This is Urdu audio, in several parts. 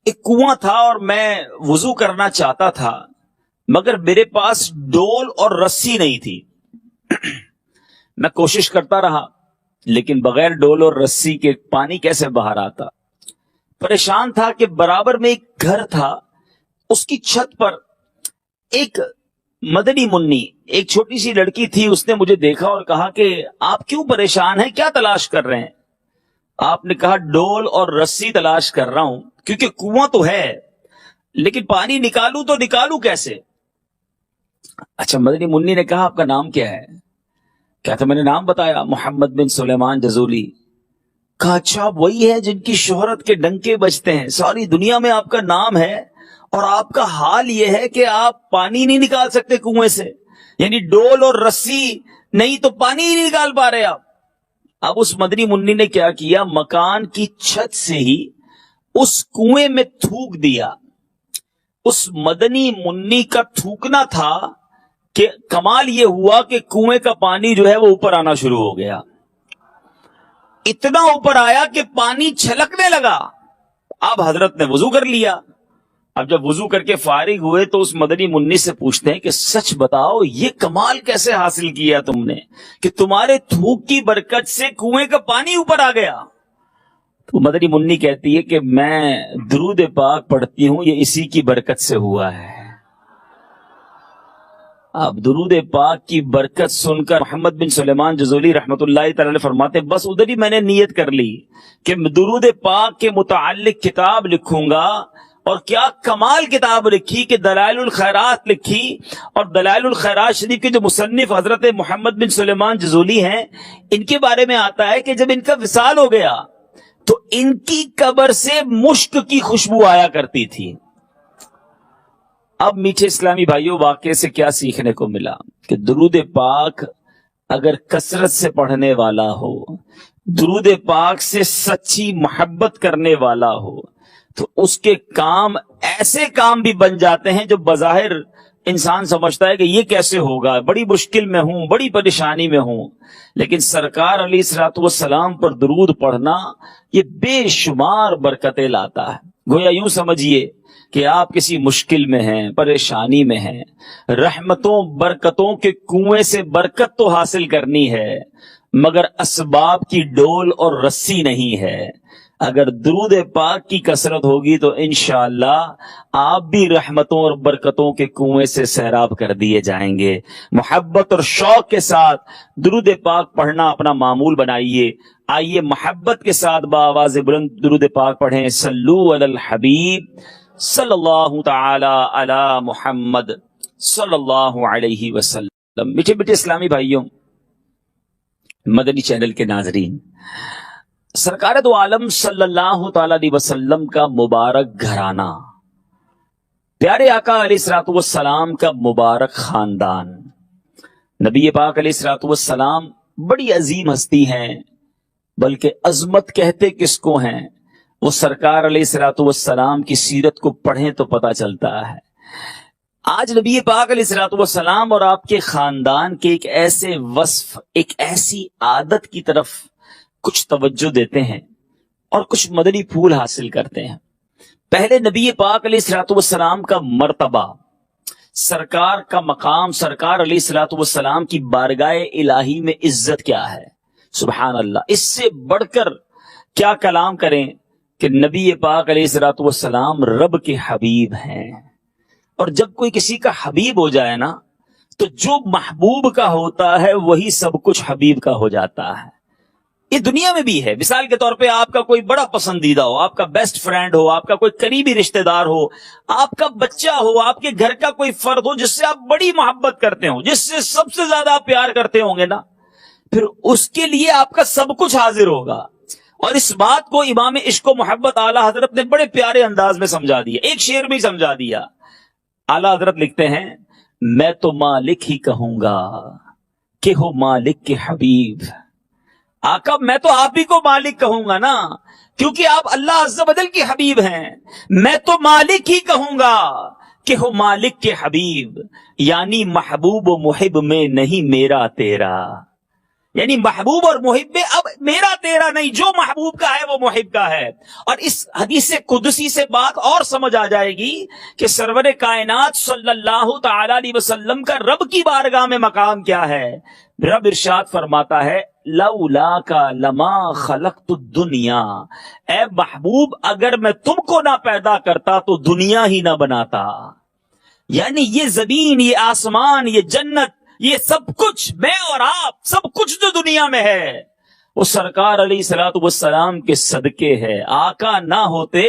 ایک کنواں تھا اور میں وضو کرنا چاہتا تھا، مگر میرے پاس ڈول اور رسی نہیں تھی۔ میں کوشش کرتا رہا لیکن بغیر ڈول اور رسی کے پانی کیسے باہر آتا۔ پریشان تھا کہ برابر میں ایک گھر تھا، اس کی چھت پر ایک مدنی منی، ایک چھوٹی سی لڑکی تھی۔ اس نے مجھے دیکھا اور کہا کہ آپ کیوں پریشان ہیں، کیا تلاش کر رہے ہیں؟ آپ نے کہا ڈول اور رسی تلاش کر رہا ہوں، کیونکہ کنواں تو ہے لیکن پانی نکالوں تو نکالوں کیسے؟ اچھا، مدنی منی نے کہا آپ کا نام کیا ہے؟ کہتا میں نے نام بتایا، محمد بن سلیمان جزولی۔ کہا اچھا، آپ وہی ہے جن کی شہرت کے ڈنکے بجتے ہیں، ساری دنیا میں آپ کا نام ہے اور آپ کا حال یہ ہے کہ آپ پانی نہیں نکال سکتے کنویں سے، یعنی ڈول اور رسی نہیں تو پانی ہی نہیں نکال پا رہے آپ۔ اب اس مدنی منی نے کیا کیا، مکان کی چھت سے ہی اس کنویں میں تھوک دیا۔ اس مدنی منی کا تھوکنا تھا کہ کمال یہ ہوا کہ کنویں کا پانی جو ہے وہ اوپر آنا شروع ہو گیا، اتنا اوپر آیا کہ پانی چھلکنے لگا۔ اب حضرت نے وضو کر لیا۔ اب جب وضو کر کے فارغ ہوئے تو اس مدنی منی سے پوچھتے ہیں کہ سچ بتاؤ یہ کمال کیسے حاصل کیا تم نے کہ تمہارے تھوک کی برکت سے کنویں کا پانی اوپر آ گیا؟ تو مدنی منی کہتی ہے کہ میں درود پاک پڑھتی ہوں، یہ اسی کی برکت سے ہوا ہے۔ اب درود پاک کی برکت سن کر محمد بن سلیمان جزولی رحمت اللہ تعالی علیہ فرماتے بس ادھر ہی میں نے نیت کر لی کہ درود پاک کے متعلق کتاب لکھوں گا، اور کیا کمال کتاب لکھی کہ دلائل الخیرات لکھی۔ اور دلائل الخیرات شریف کے جو مصنف حضرت محمد بن سلیمان جزولی ہیں، ان کے بارے میں آتا ہے کہ جب ان کا وصال ہو گیا تو ان کی قبر سے مشک کی خوشبو آیا کرتی تھی۔ اب میٹھے اسلامی بھائیوں، واقعے سے کیا سیکھنے کو ملا کہ درود پاک اگر کثرت سے پڑھنے والا ہو، درود پاک سے سچی محبت کرنے والا ہو تو اس کے کام ایسے کام بھی بن جاتے ہیں جو بظاہر انسان سمجھتا ہے کہ یہ کیسے ہوگا، بڑی مشکل میں ہوں، بڑی پریشانی میں ہوں، لیکن سرکار علیہ الصلوۃ والسلام پر درود پڑھنا یہ بے شمار برکتیں لاتا ہے۔ گویا یوں سمجھیے کہ آپ کسی مشکل میں ہیں، پریشانی میں ہیں، رحمتوں برکتوں کے کنویں سے برکت تو حاصل کرنی ہے مگر اسباب کی ڈول اور رسی نہیں ہے۔ اگر درود پاک کی کثرت ہوگی تو انشاءاللہ آپ بھی رحمتوں اور برکتوں کے کنویں سے سیراب کر دیے جائیں گے۔ محبت اور شوق کے ساتھ درود پاک پڑھنا اپنا معمول بنائیے۔ آئیے محبت کے ساتھ بآواز بلند درود پاک پڑھیں۔ صلو علی الحبیب صلی اللہ تعالی علی محمد صلی اللہ علیہ وسلم۔ میٹھے میٹھے اسلامی بھائیوں، مدنی چینل کے ناظرین، سرکار دو عالم صلی اللہ تعالی علیہ وسلم کا مبارک گھرانہ، پیارے آقا علیہ الصلوۃ والسلام کا مبارک خاندان، نبی پاک علیہ الصلوۃ والسلام بڑی عظیم ہستی ہیں، بلکہ عظمت کہتے کس کو ہیں؟ وہ سرکار علیہ الصلوۃ والسلام کی سیرت کو پڑھیں تو پتہ چلتا ہے۔ آج نبی پاک علیہ الصلوۃ والسلام اور آپ کے خاندان کے ایک ایسے وصف، ایک ایسی عادت کی طرف کچھ توجہ دیتے ہیں اور کچھ مدنی پھول حاصل کرتے ہیں۔ پہلے نبی پاک علیہ الصلوۃ والسلام کا مرتبہ، سرکار کا مقام، سرکار علیہ الصلوۃ والسلام کی بارگاہ الہی میں عزت کیا ہے، سبحان اللہ۔ اس سے بڑھ کر کیا کلام کریں کہ نبی پاک علیہ الصلوۃ والسلام رب کے حبیب ہیں، اور جب کوئی کسی کا حبیب ہو جائے نا تو جو محبوب کا ہوتا ہے وہی سب کچھ حبیب کا ہو جاتا ہے۔ یہ دنیا میں بھی ہے۔ مثال کے طور پہ آپ کا کوئی بڑا پسندیدہ ہو، آپ کا بیسٹ فرینڈ ہو، آپ کا کوئی قریبی رشتہ دار ہو، آپ کا بچہ ہو، آپ کے گھر کا کوئی فرد ہو جس سے آپ بڑی محبت کرتے ہو، جس سے سب سے زیادہ آپ پیار کرتے ہوں گے نا، پھر اس کے لیے آپ کا سب کچھ حاضر ہوگا۔ اور اس بات کو امام عشق و محبت اعلیٰ حضرت نے بڑے پیارے انداز میں سمجھا دیا، ایک شعر میں سمجھا دیا۔ اعلیٰ حضرت لکھتے ہیں، میں تو مالک ہی کہوں گا کہ ہو مالک کے حبیب۔ آقا میں تو آپ ہی کو مالک کہوں گا نا، کیونکہ آپ اللہ عز و جل کے حبیب ہیں۔ میں تو مالک ہی کہوں گا کہ ہو مالک کے حبیب، یعنی محبوب و محب میں نہیں میرا تیرا، یعنی محبوب اور محب اب میرا تیرا نہیں، جو محبوب کا ہے وہ محب کا ہے. اور اس حدیث قدسی سے بات اور سمجھ آ جائے گی کہ سرور کائنات صلی اللہ تعالی علیہ وسلم کا رب کی بارگاہ میں مقام کیا ہے. رب ارشاد فرماتا ہے لولاک لما خلقت الدنیا، اے محبوب اگر میں تم کو نہ پیدا کرتا تو دنیا ہی نہ بناتا. یعنی یہ زمین، یہ آسمان، یہ جنت، یہ سب کچھ، میں اور آپ، سب کچھ جو دنیا میں ہے وہ سرکار علیہ الصلوۃ والسلام کے صدقے ہے. آقا نہ ہوتے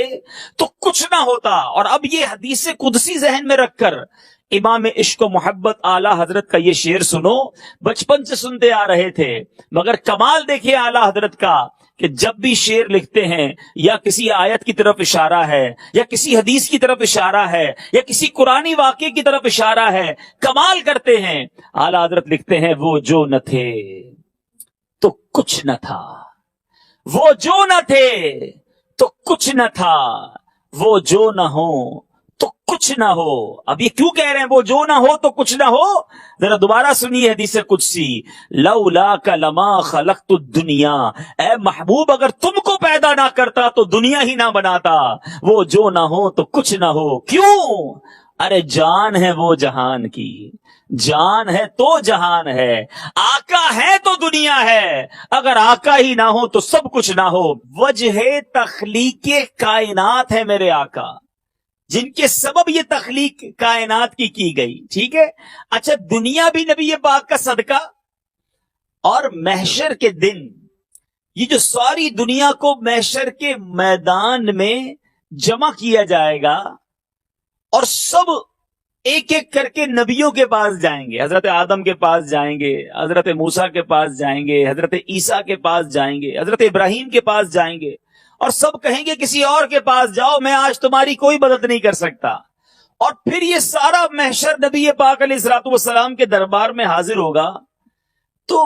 تو کچھ نہ ہوتا. اور اب یہ حدیث قدسی ذہن میں رکھ کر امام عشق و محبت اعلیٰ حضرت کا یہ شعر سنو. بچپن سے سنتے آ رہے تھے، مگر کمال دیکھیں اعلیٰ حضرت کا کہ جب بھی شعر لکھتے ہیں یا کسی آیت کی طرف اشارہ ہے یا کسی حدیث کی طرف اشارہ ہے یا کسی قرآنی واقعے کی طرف اشارہ ہے، کمال کرتے ہیں. اعلیٰ حضرت لکھتے ہیں وہ جو نہ تھے تو کچھ نہ تھا، وہ جو نہ تھے تو کچھ نہ تھا، وہ جو نہ ہو تو کچھ نہ ہو. اب یہ کیوں کہہ رہے ہیں وہ جو نہ ہو تو کچھ نہ ہو؟ ذرا دوبارہ سنیے حدیث قدسی لولاک لما خلقت الدنیا، اے محبوب اگر تم کو پیدا نہ کرتا تو دنیا ہی نہ بناتا. وہ جو نہ ہو تو کچھ نہ ہو. کیوں؟ ارے جان ہے وہ جہان کی، جان ہے تو جہان ہے، آقا ہے تو دنیا ہے، اگر آقا ہی نہ ہو تو سب کچھ نہ ہو. وجہ تخلیق کائنات ہے میرے آقا، جن کے سبب یہ تخلیق کائنات کی گئی. ٹھیک ہے، اچھا دنیا بھی نبی پاک کا صدقہ. اور محشر کے دن یہ جو ساری دنیا کو محشر کے میدان میں جمع کیا جائے گا اور سب ایک ایک کر کے نبیوں کے پاس جائیں گے. حضرت آدم کے پاس جائیں گے، حضرت موسیٰ کے پاس جائیں گے، حضرت عیسیٰ کے پاس جائیں گے، حضرت ابراہیم کے پاس جائیں گے، اور سب کہیں گے کسی اور کے پاس جاؤ، میں آج تمہاری کوئی مدد نہیں کر سکتا. اور پھر یہ سارا محشر نبی پاک علیہ الصلوۃ والسلام کے دربار میں حاضر ہوگا. تو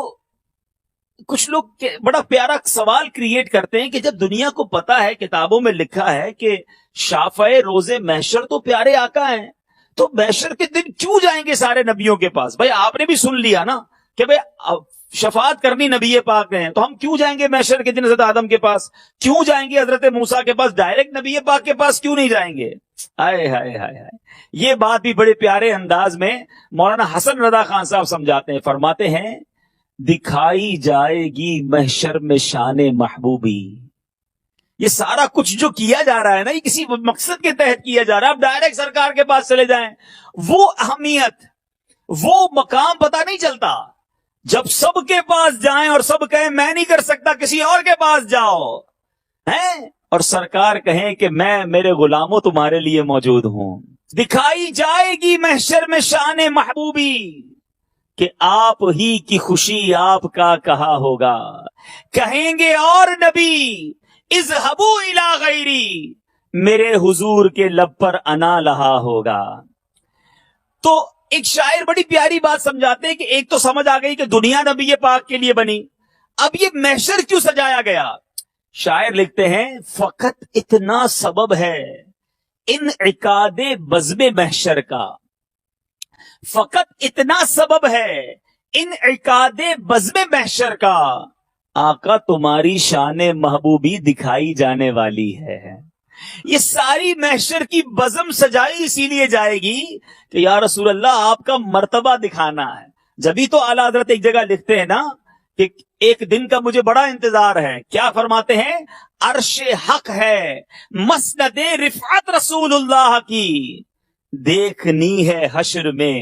کچھ لوگ بڑا پیارا سوال کریٹ کرتے ہیں کہ جب دنیا کو پتا ہے، کتابوں میں لکھا ہے کہ شافع روز محشر تو پیارے آقا ہیں، تو محشر کے دن کیوں جائیں گے سارے نبیوں کے پاس؟ بھائی آپ نے بھی سن لیا نا کہ بھائی شفاعت کرنی نبی پاک نے، تو ہم کیوں جائیں گے محشر کے دن حضرت آدم کے پاس؟ کیوں جائیں گے حضرت موسیٰ کے پاس؟ ڈائریکٹ نبی پاک کے پاس کیوں نہیں جائیں گے؟ ہائے ہائے ہائے ہائے. یہ بات بھی بڑے پیارے انداز میں مولانا حسن رضا خان صاحب سمجھاتے ہیں. فرماتے ہیں دکھائی جائے گی محشر میں شان محبوبی. یہ سارا کچھ جو کیا جا رہا ہے نا، یہ کسی مقصد کے تحت کیا جا رہا ہے. اب ڈائریکٹ سرکار کے پاس چلے جائیں، وہ اہمیت، وہ مقام پتہ نہیں چلتا. جب سب کے پاس جائیں اور سب کہیں میں نہیں کر سکتا، کسی اور کے پاس جاؤ ہیں، اور سرکار کہیں کہ میں میرے غلاموں تمہارے لیے موجود ہوں. دکھائی جائے گی محشر میں شان محبوبی کہ آپ ہی کی خوشی آپ کا کہا ہوگا. کہیں گے اور نبی اذهبوا الی غیری، میرے حضور کے لب پر انا لہا ہوگا. تو ایک شاعر بڑی پیاری بات سمجھاتے ہیں کہ ایک تو سمجھ آ گئی کہ دنیا نبی پاک کے لیے بنی، اب یہ محشر کیوں سجایا گیا؟ شاعر لکھتے ہیں فقط اتنا سبب ہے انعقاد بزم محشر کا، فقط اتنا سبب ہے انعقاد بزم محشر کا، آقا تمہاری شان محبوبی دکھائی جانے والی ہے. یہ ساری محشر کی بزم سجائی اسی لیے جائے گی کہ یا رسول اللہ آپ کا مرتبہ دکھانا ہے. جبھی تو اعلیٰ حضرت ایک جگہ لکھتے ہیں نا کہ ایک دن کا مجھے بڑا انتظار ہے. کیا فرماتے ہیں؟ عرش حق ہے مسند رفعت رسول اللہ کی، دیکھنی ہے حشر میں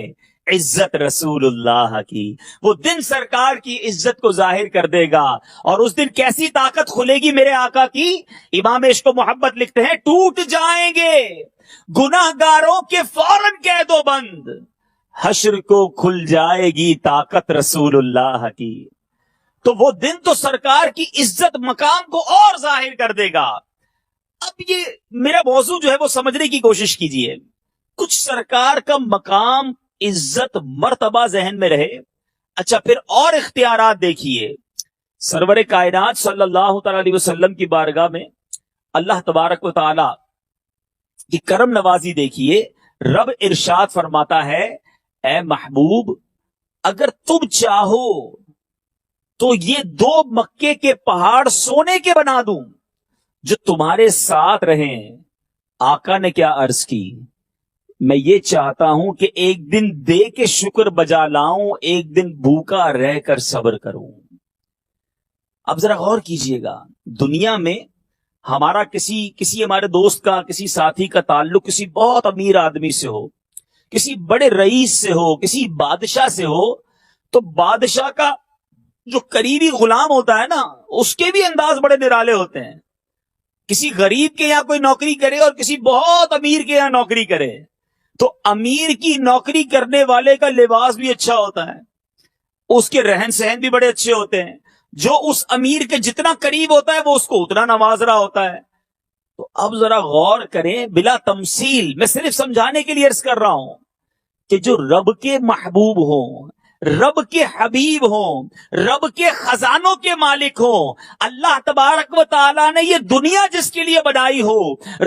عزت رسول اللہ کی. وہ دن سرکار کی عزت کو ظاہر کر دے گا، اور اس دن کیسی طاقت کھلے گی میرے آقا کی. امام عشق و محبت لکھتے ہیں ٹوٹ جائیں گے گناہگاروں کے فوراً قید و بند، حشر کو کھل جائے گی طاقت رسول اللہ کی. تو وہ دن تو سرکار کی عزت مقام کو اور ظاہر کر دے گا. اب یہ میرا موضوع جو ہے وہ سمجھنے کی کوشش کیجئے. کچھ سرکار کا مقام، عزت، مرتبہ ذہن میں رہے. اچھا پھر اور اختیارات دیکھیے. سرور کائنات صلی اللہ تعالی علیہ وسلم کی بارگاہ میں اللہ تبارک و تعالی کی کرم نوازی دیکھیے. رب ارشاد فرماتا ہے اے محبوب اگر تم چاہو تو یہ 2 مکے کے پہاڑ سونے کے بنا دوں جو تمہارے ساتھ رہیں۔ آقا نے کیا عرض کی، میں یہ چاہتا ہوں کہ ایک دن دے کے شکر بجا لاؤں، ایک دن بھوکا رہ کر صبر کروں۔ اب ذرا غور کیجئے گا، دنیا میں ہمارا کسی ہمارے دوست کا، کسی ساتھی کا تعلق کسی بہت امیر آدمی سے ہو، کسی بڑے رئیس سے ہو، کسی بادشاہ سے ہو، تو بادشاہ کا جو قریبی غلام ہوتا ہے نا، اس کے بھی انداز بڑے نرالے ہوتے ہیں۔ کسی غریب کے یہاں کوئی نوکری کرے اور کسی بہت امیر کے یہاں نوکری کرے، تو امیر کی نوکری کرنے والے کا لباس بھی اچھا ہوتا ہے، اس کے رہن سہن بھی بڑے اچھے ہوتے ہیں، جو اس امیر کے جتنا قریب ہوتا ہے وہ اس کو اتنا نواز رہا ہوتا ہے۔ تو اب ذرا غور کریں، بلا تمثیل میں صرف سمجھانے کے لیے عرض کر رہا ہوں کہ جو رب کے محبوب ہوں، رب کے حبیب ہوں، رب کے خزانوں کے مالک ہوں، اللہ تبارک و تعالیٰ نے یہ دنیا جس کے لیے بنائی ہو،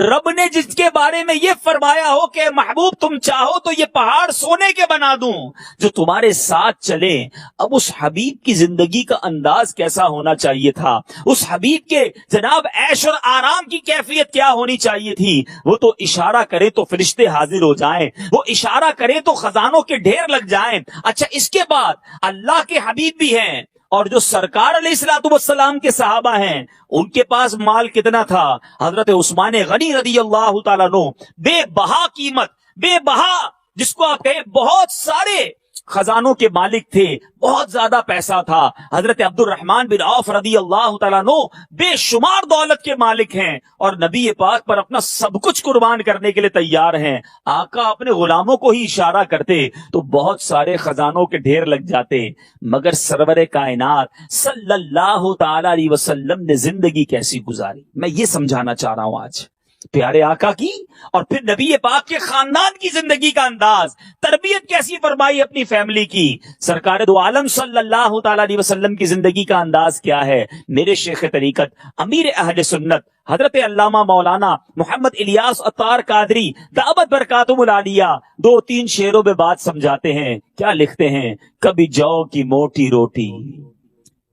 رب نے جس کے بارے میں یہ فرمایا ہو کہ محبوب تم چاہو تو یہ پہاڑ سونے کے بنا دوں جو تمہارے ساتھ چلے۔ اب اس حبیب کی زندگی کا انداز کیسا ہونا چاہیے تھا، اس حبیب کے جناب عیش اور آرام کی کیفیت کیا ہونی چاہیے تھی؟ وہ تو اشارہ کرے تو فرشتے حاضر ہو جائیں، وہ اشارہ کرے تو خزانوں کے ڈھیر لگ جائیں۔ اچھا، اس کے بعد اللہ کے حبیب بھی ہیں، اور جو سرکار علیہ الصلوۃ والسلام کے صحابہ ہیں، ان کے پاس مال کتنا تھا؟ حضرت عثمان غنی رضی اللہ تعالیٰ عنہ بے بہا قیمت، بے بہا جس کو آپ کہیں بہت سارے خزانوں کے مالک تھے، بہت زیادہ پیسہ تھا۔ حضرت عبد الرحمن بن عوف رضی اللہ تعالیٰ عنہ بے شمار دولت کے مالک ہیں، اور نبی پاک پر اپنا سب کچھ قربان کرنے کے لیے تیار ہیں۔ آقا اپنے غلاموں کو ہی اشارہ کرتے تو بہت سارے خزانوں کے ڈھیر لگ جاتے، مگر سرور کائنات صلی اللہ تعالی علیہ وسلم نے زندگی کیسی گزاری، میں یہ سمجھانا چاہ رہا ہوں آج۔ پیارے آقا کی اور پھر نبی پاک کے خاندان کی زندگی کا انداز، تربیت کیسی فرمائی اپنی فیملی کی۔ سرکار دو عالم صلی اللہ تعالی علیہ وسلم کی زندگی کا انداز کیا ہے؟ میرے شیخ طریقت امیر اہل سنت حضرت علامہ مولانا محمد الیاس عطار قادری دعوت برکاتہم العالیہ 2-3 شعروں میں بات سمجھاتے ہیں۔ کیا لکھتے ہیں؟ کبھی جو کی موٹی روٹی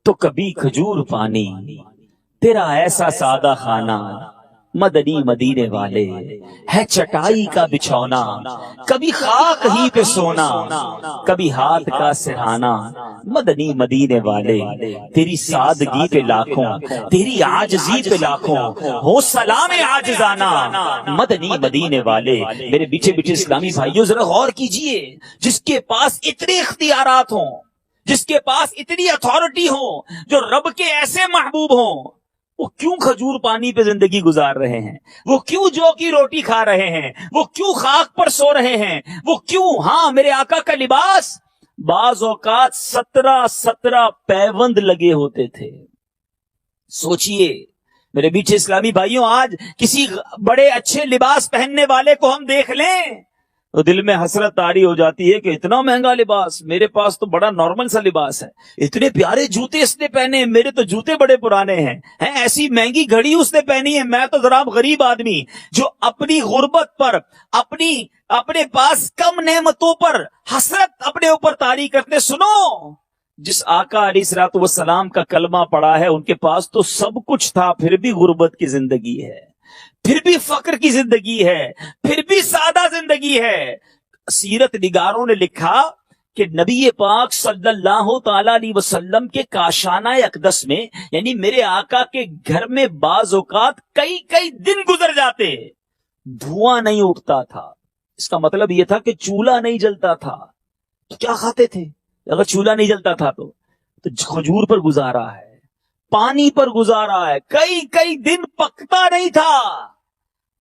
تو کبھی کھجور پانی، تیرا ایسا سادہ کھانا مدنی مدینے والے، ہے چٹائی کا بچھونا، کبھی خاک ہی پہ سونا، کبھی ہاتھ کا سرہانا، مدنی مدینے والے، تیری سادگی پہ لاکھوں، تیری عاجزی پہ لاکھوں، ہو سلام عاجزانہ، مدنی مدینے والے۔ میرے بیچے بیچے اسلامی بھائیوں ذرا غور کیجئے، جس کے پاس اتنے اختیارات ہوں، جس کے پاس اتنی اتھارٹی ہو، جو رب کے ایسے محبوب ہوں، وہ کیوں کھجور پانی پہ زندگی گزار رہے ہیں؟ وہ کیوں جو کی روٹی کھا رہے ہیں؟ وہ کیوں خاک پر سو رہے ہیں؟ وہ کیوں، ہاں میرے آقا کا لباس بعض اوقات 17 پیوند لگے ہوتے تھے۔ سوچئے میرے بیچے اسلامی بھائیوں، آج کسی بڑے اچھے لباس پہننے والے کو ہم دیکھ لیں تو دل میں حسرت طاری ہو جاتی ہے کہ اتنا مہنگا لباس، میرے پاس تو بڑا نارمل سا لباس ہے، اتنے پیارے جوتے اس نے پہنے، میرے تو جوتے بڑے پرانے ہیں، ایسی مہنگی گھڑی اس نے پہنی ہے، میں تو ذرا غریب آدمی جو اپنی غربت پر، اپنے پاس کم نعمتوں پر حسرت اپنے اوپر طاری کرتے۔ سنو، جس آقا علیہ الصلوۃ والسلام کا کلمہ پڑا ہے، ان کے پاس تو سب کچھ تھا، پھر بھی غربت کی زندگی ہے، پھر بھی فقر کی زندگی ہے، پھر بھی سادہ زندگی ہے۔ سیرت نگاروں نے لکھا کہ نبی پاک صلی اللہ تعالی علیہ وسلم کے کاشانہ اقدس میں، یعنی میرے آقا کے گھر میں بعض اوقات کئی دن گزر جاتے، دھواں نہیں اٹھتا تھا۔ اس کا مطلب یہ تھا کہ چولہا نہیں جلتا تھا۔ تو کیا کھاتے تھے؟ اگر چولہا نہیں جلتا تھا تو کھجور پر گزارا ہے، پانی پر گزارا ہے، کئی دن پکتا نہیں تھا۔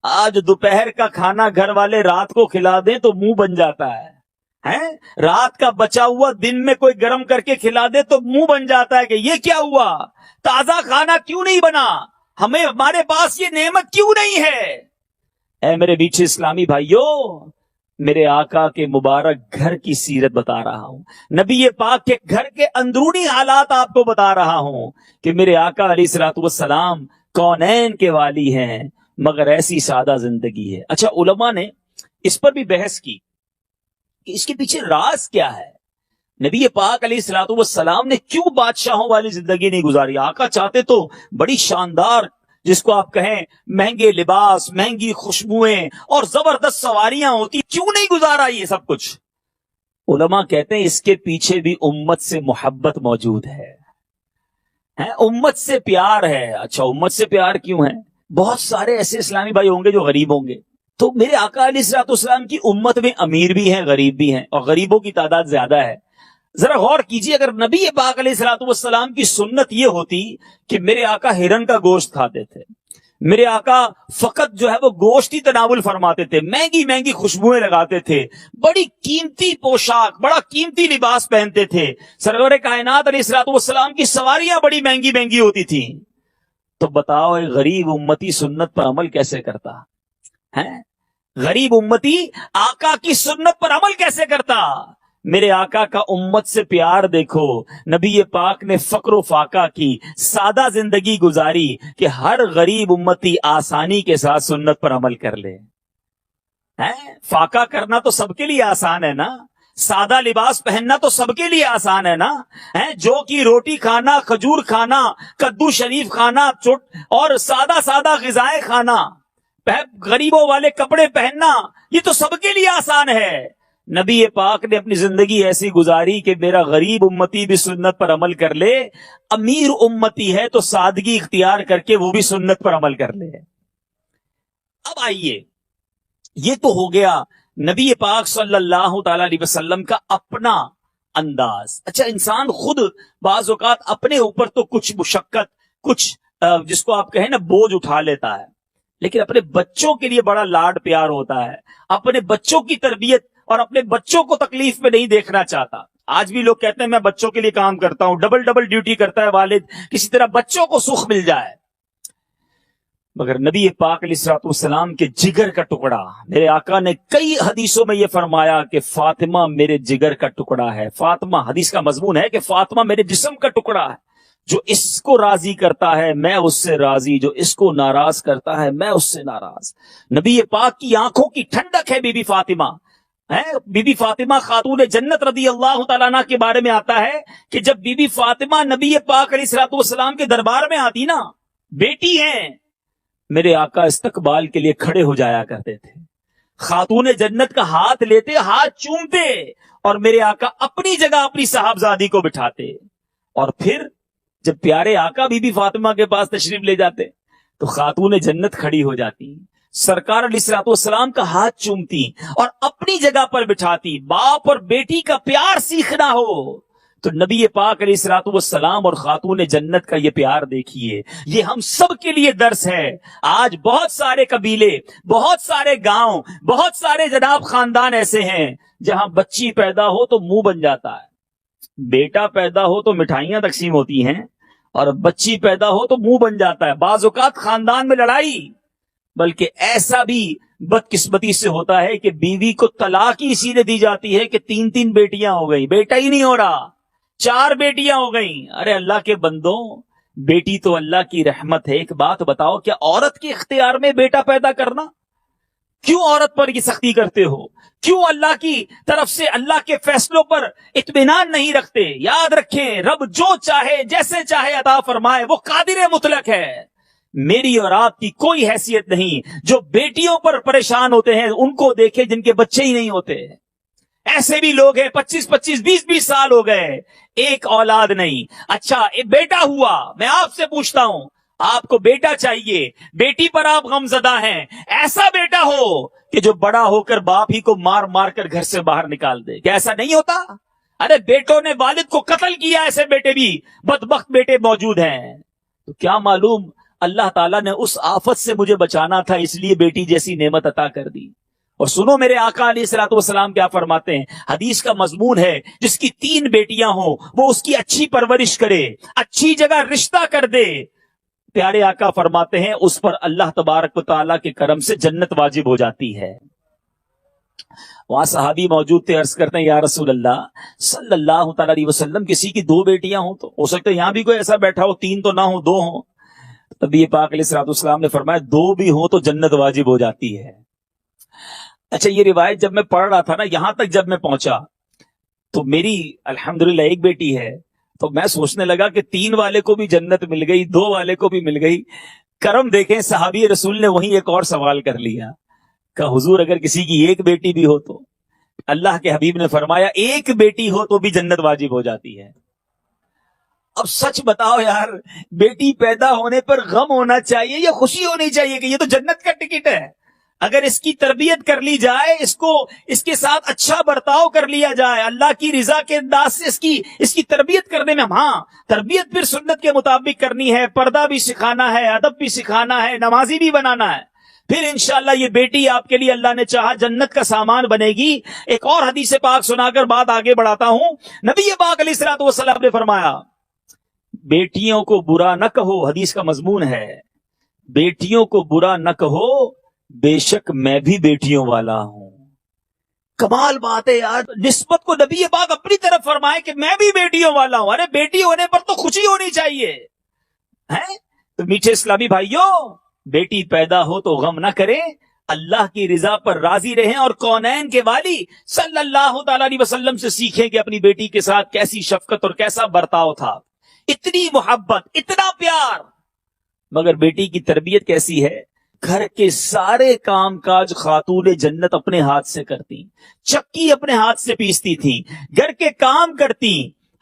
آج دوپہر کا کھانا گھر والے رات کو کھلا دیں تو منہ بن جاتا ہے، رات کا بچا ہوا دن میں کوئی گرم کر کے کھلا دے تو منہ بن جاتا ہے کہ یہ کیا ہوا، تازہ کھانا کیوں نہیں بنا، ہمارے پاس یہ نعمت کیوں نہیں ہے۔ اے میرے بیچے اسلامی بھائیوں، میرے آقا کے مبارک گھر کی سیرت بتا رہا ہوں، نبی پاک کے گھر کے اندرونی حالات آپ کو بتا رہا ہوں کہ میرے آقا علیہ الصلوۃ والسلام کونین کے والی ہیں، مگر ایسی سادہ زندگی ہے۔ اچھا، علماء نے اس پر بھی بحث کی کہ اس کے پیچھے راز کیا ہے۔ نبی پاک علیہ الصلوۃ والسلام نے کیوں بادشاہوں والی زندگی نہیں گزاری؟ آقا چاہتے تو بڑی شاندار، جس کو آپ کہیں مہنگے لباس، مہنگی خوشبوئیں اور زبردست سواریاں ہوتی، کیوں نہیں گزارا یہ سب کچھ؟ علماء کہتے ہیں اس کے پیچھے بھی امت سے محبت موجود ہے، امت سے پیار ہے۔ اچھا، امت سے پیار کیوں ہے؟ بہت سارے ایسے اسلامی بھائی ہوں گے جو غریب ہوں گے، تو میرے آقا علیہ الصلوۃ والسلام کی امت میں امیر بھی ہیں، غریب بھی ہیں، اور غریبوں کی تعداد زیادہ ہے۔ ذرا غور کیجئے، اگر نبی پاک علیہ الصلوۃ والسلام کی سنت یہ ہوتی کہ میرے آقا ہرن کا گوشت کھاتے تھے، میرے آقا فقط جو ہے وہ گوشت ہی تناول فرماتے تھے، مہنگی مہنگی خوشبوئیں لگاتے تھے، بڑی قیمتی پوشاک، بڑا قیمتی لباس پہنتے تھے، سرور کائنات علیہ الصلوۃ والسلام کی سواریاں بڑی مہنگی مہنگی ہوتی تھیں، تو بتاؤ ایک غریب امتی سنت پر عمل کیسے کرتا ہے؟ غریب امتی آقا کی سنت پر عمل کیسے کرتا؟ میرے آقا کا امت سے پیار دیکھو، نبی پاک نے فقر و فاقہ کی سادہ زندگی گزاری کہ ہر غریب امتی آسانی کے ساتھ سنت پر عمل کر لے۔ فاقہ کرنا تو سب کے لیے آسان ہے نا، سادہ لباس پہننا تو سب کے لیے آسان ہے نا، جو کی روٹی کھانا، کھجور کھانا، کدو شریف کھانا اور سادہ سادہ غذائیں کھانا، غریبوں والے کپڑے پہننا، یہ تو سب کے لیے آسان ہے۔ نبی پاک نے اپنی زندگی ایسی گزاری کہ میرا غریب امتی بھی سنت پر عمل کر لے، امیر امتی ہے تو سادگی اختیار کر کے وہ بھی سنت پر عمل کر لے۔ اب آئیے، یہ تو ہو گیا نبی پاک صلی اللہ تعالی علیہ وسلم کا اپنا انداز۔ اچھا، انسان خود بعض اوقات اپنے اوپر تو کچھ مشقت، کچھ جس کو آپ کہیں نا بوجھ اٹھا لیتا ہے، لیکن اپنے بچوں کے لیے بڑا لاڈ پیار ہوتا ہے، اپنے بچوں کی تربیت اور اپنے بچوں کو تکلیف میں نہیں دیکھنا چاہتا۔ آج بھی لوگ کہتے ہیں میں بچوں کے لیے کام کرتا ہوں، ڈبل ڈبل ڈیوٹی کرتا ہے والد، کسی طرح بچوں کو سکھ مل جائے۔ مگر نبی پاک علیہ الصلوۃ والسلام کے جگر کا ٹکڑا، میرے آقا نے کئی حدیثوں میں یہ فرمایا کہ فاطمہ میرے جگر کا ٹکڑا ہے۔ فاطمہ، حدیث کا مضمون ہے کہ فاطمہ میرے جسم کا ٹکڑا ہے، جو اس کو راضی کرتا ہے میں اس سے راضی، جو اس کو ناراض کرتا ہے میں اس سے ناراض۔ نبی پاک کی آنکھوں کی ٹھنڈک ہے بی بی فاطمہ، بی بی فاطمہ خاتون جنت رضی اللہ تعالیٰ عنہ کے بارے میں آتا ہے کہ جب بی بی فاطمہ نبی پاک علیہ الصلوۃ والسلام کے دربار میں آتی نا، بیٹی ہیں، میرے آقا استقبال کے لیے کھڑے ہو جایا کرتے تھے، خاتون جنت کا ہاتھ لیتے، ہاتھ چومتے، اور میرے آقا اپنی جگہ اپنی صاحبزادی کو بٹھاتے، اور پھر جب پیارے آقا بی بی فاطمہ کے پاس تشریف لے جاتے تو خاتون جنت کھڑی ہو جاتی، سرکار علیہ الصلوۃ والسلام کا ہاتھ چومتی اور اپنی جگہ پر بٹھاتی۔ باپ اور بیٹی کا پیار سیکھنا ہو تو نبی پاک علیہ الصلوۃ والسلام اور خاتون جنت کا یہ پیار دیکھیے، یہ ہم سب کے لیے درس ہے۔ آج بہت سارے قبیلے، بہت سارے گاؤں، بہت سارے جناب خاندان ایسے ہیں جہاں بچی پیدا ہو تو منہ بن جاتا ہے، بیٹا پیدا ہو تو مٹھائیاں تقسیم ہوتی ہیں، اور بچی پیدا ہو تو منہ بن جاتا ہے۔ بعض اوقات خاندان میں لڑائی، بلکہ ایسا بھی بدقسمتی سے ہوتا ہے کہ بیوی کو طلاق ہی اسی نے دی جاتی ہے کہ 3 بیٹیاں ہو گئی، بیٹا ہی نہیں ہو رہا، 4 بیٹیاں ہو گئیں۔ ارے اللہ کے بندوں، بیٹی تو اللہ کی رحمت ہے۔ ایک بات بتاؤ، کیا عورت کے اختیار میں بیٹا پیدا کرنا؟ کیوں عورت پر یہ سختی کرتے ہو؟ کیوں اللہ کی طرف سے اللہ کے فیصلوں پر اطمینان نہیں رکھتے؟ یاد رکھیں، رب جو چاہے جیسے چاہے عطا فرمائے، وہ قادر مطلق ہے۔ میری اور آپ کی کوئی حیثیت نہیں۔ جو بیٹیوں پر پریشان ہوتے ہیں ان کو دیکھیں جن کے بچے ہی نہیں ہوتے۔ ایسے بھی لوگ ہیں 25 20 سال ہو گئے، ایک اولاد نہیں۔ اچھا، ایک بیٹا ہوا، میں آپ سے پوچھتا ہوں، آپ کو بیٹا چاہیے، بیٹی پر آپ غمزدہ ہیں، ایسا بیٹا ہو کہ جو بڑا ہو کر باپ ہی کو مار مار کر گھر سے باہر نکال دے، کیا ایسا نہیں ہوتا؟ ارے بیٹوں نے والد کو قتل کیا، ایسے بیٹے بھی بدبخت بیٹے موجود ہیں۔ تو کیا معلوم اللہ تعالیٰ نے اس آفت سے مجھے بچانا تھا، اس لیے بیٹی جیسی نعمت عطا کر دی۔ اور سنو میرے آقا علیہ الصلوۃ والسلام کیا فرماتے ہیں، حدیث کا مضمون ہے، جس کی 3 بیٹیاں ہوں وہ اس کی اچھی پرورش کرے، اچھی جگہ رشتہ کر دے۔ پیارے آقا فرماتے ہیں اس پر اللہ تبارک و تعالیٰ کے کرم سے جنت واجب ہو جاتی ہے۔ وہاں صحابی موجود تھے، عرض کرتے ہیں یا رسول اللہ صلی اللہ تعالی علیہ وسلم، کسی کی 2 بیٹیاں ہوں تو ہو سکتا ہے یہاں بھی کوئی ایسا بیٹھا ہو 3 تو نہ ہو 2 ہوں۔ نبی پاک علیہ الصلوۃ والسلام نے فرمایا 2 بھی ہوں تو جنت واجب ہو جاتی ہے۔ اچھا، یہ روایت جب میں پڑھ رہا تھا نا، یہاں تک جب میں پہنچا تو میری الحمدللہ ایک بیٹی ہے، تو میں سوچنے لگا کہ 3 والے کو بھی جنت مل گئی، 2 والے کو بھی مل گئی۔ کرم دیکھیں، صحابی رسول نے وہیں ایک اور سوال کر لیا کہ حضور اگر کسی کی ایک بیٹی بھی ہو تو؟ اللہ کے حبیب نے فرمایا ایک بیٹی ہو تو بھی جنت واجب ہو جاتی ہے۔ اب سچ بتاؤ یار، بیٹی پیدا ہونے پر غم ہونا چاہیے یا خوشی ہونی چاہیے کہ یہ تو جنت کا ٹکٹ ہے؟ اگر اس کی تربیت کر لی جائے، اس کے ساتھ اچھا برتاؤ کر لیا جائے، اللہ کی رضا کے انداز سے اس کی تربیت کرنے میں، ہاں تربیت پھر سنت کے مطابق کرنی ہے، پردہ بھی سکھانا ہے، ادب بھی سکھانا ہے، نمازی بھی بنانا ہے، پھر انشاءاللہ یہ بیٹی آپ کے لیے اللہ نے چاہا جنت کا سامان بنے گی۔ ایک اور حدیث پاک سنا کر بات آگے بڑھاتا ہوں۔ نبی پاک علیہ الصلوۃ والسلام نے فرمایا بیٹیوں کو برا نہ کہو، حدیث کا مضمون ہے، بیٹیوں کو برا نہ کہو، بے شک میں بھی بیٹیوں والا ہوں۔ کمال بات ہے یار، نسبت کو نبی پاک اپنی طرف فرمائے کہ میں بھی بیٹیوں والا ہوں۔ ارے بیٹی ہونے پر تو خوشی ہونی چاہیے ہے؟ تو میٹھے اسلامی بھائیوں، بیٹی پیدا ہو تو غم نہ کریں، اللہ کی رضا پر راضی رہیں، اور کونین کے والی صلی اللہ تعالی علیہ وسلم سے سیکھیں کہ اپنی بیٹی کے ساتھ کیسی شفقت اور کیسا برتاؤ تھا، اتنی محبت، اتنا پیار۔ مگر بیٹی کی تربیت کیسی ہے؟ گھر کے سارے کام کاج خاتون جنت اپنے ہاتھ سے کرتی، چکی اپنے ہاتھ سے پیستی تھی، گھر کے کام کرتی،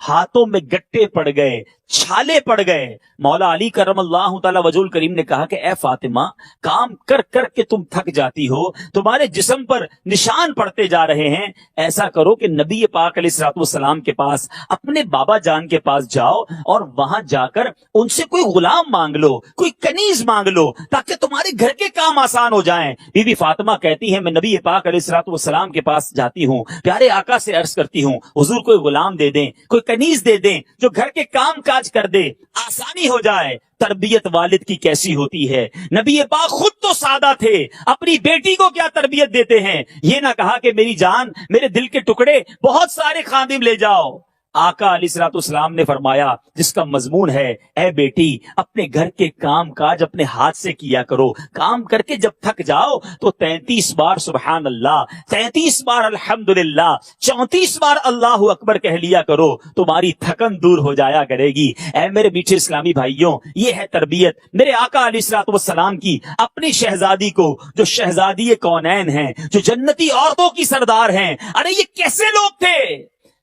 ہاتھوں میں گٹے پڑ گئے، چھالے پڑ گئے۔ مولا علی کرم اللہ تعالی وجہ الکریم نے کہا کہ اے فاطمہ، کام کر کر کے تم تھک جاتی ہو، تمہارے جسم پر نشان پڑتے جا رہے ہیں، ایسا کرو کہ نبی پاک علیہ الصلوۃ والسلام کے پاس، اپنے بابا جان کے پاس جاؤ اور وہاں جا کر ان سے کوئی غلام مانگ لو، کوئی کنیز مانگ لو، تاکہ تمہارے گھر کے کام آسان ہو جائیں۔ بی بی فاطمہ کہتی ہیں میں نبی پاک علیہ الصلوۃ والسلام کے پاس جاتی ہوں، پیارے آقا سے عرض کرتی ہوں حضور کوئی غلام دے دیں، کوئی کنیز دے دیں جو گھر کے کام کاج کر دے، آسانی ہو جائے۔ تربیت والد کی کیسی ہوتی ہے؟ نبی پاک خود تو سادہ تھے، اپنی بیٹی کو کیا تربیت دیتے ہیں؟ یہ نہ کہا کہ میری جان، میرے دل کے ٹکڑے، بہت سارے خادم لے جاؤ۔ آقا علیہ الصلوۃ والسلام نے فرمایا جس کا مضمون ہے اے بیٹی، اپنے گھر کے کام کاج اپنے ہاتھ سے کیا کرو، کام کر کے جب تھک جاؤ تو 33 بار سبحان اللہ، 33 بار الحمدللہ، 34 بار اللہ اکبر کہہ لیا کرو، تمہاری تھکن دور ہو جایا کرے گی۔ اے میرے میٹھے اسلامی بھائیوں، یہ ہے تربیت میرے آقا علیہ الصلوۃ والسلام کی اپنی شہزادی کو، جو شہزادی کونین ہیں، جو جنتی عورتوں کی سردار ہیں۔ ارے یہ کیسے لوگ تھے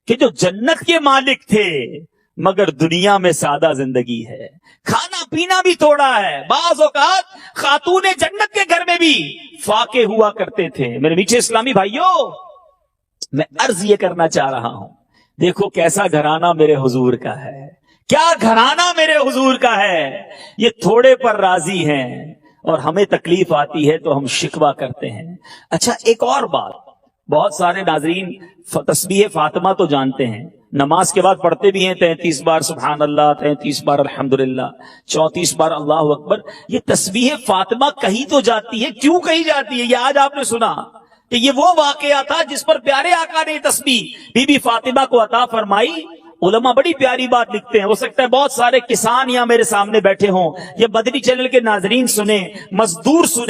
کہ جو جنت کے مالک تھے مگر دنیا میں سادہ زندگی ہے، کھانا پینا بھی تھوڑا ہے، بعض اوقات خاتون جنت کے گھر میں بھی فاقے ہوا کرتے تھے۔ میرے میٹھے اسلامی بھائیوں، میں عرض یہ کرنا چاہ رہا ہوں، دیکھو کیسا گھرانہ میرے حضور کا ہے، کیا گھرانہ میرے حضور کا ہے۔ یہ تھوڑے پر راضی ہیں اور ہمیں تکلیف آتی ہے تو ہم شکوہ کرتے ہیں۔ اچھا ایک اور بات، بہت سارے ناظرین تسبیح فاطمہ تو جانتے ہیں، نماز کے بعد پڑھتے بھی ہیں 33 بار سبحان اللہ، 33 بار الحمدللہ، 34 بار اللہ اکبر۔ یہ تسبیح فاطمہ کہیں تو جاتی ہے، کیوں کہیں جاتی ہے؟ یہ آج آپ نے سنا کہ یہ وہ واقعہ تھا جس پر پیارے آقا نے تسبیح بی بی فاطمہ کو عطا فرمائی۔ علماء بڑی پیاری بات لکھتے ہیں، ہو سکتا ہے بہت سارے کسان یہاں میرے سامنے بیٹھے ہوں، یہ بدری چینل کے ناظرین سنیں، مزدور سنیں۔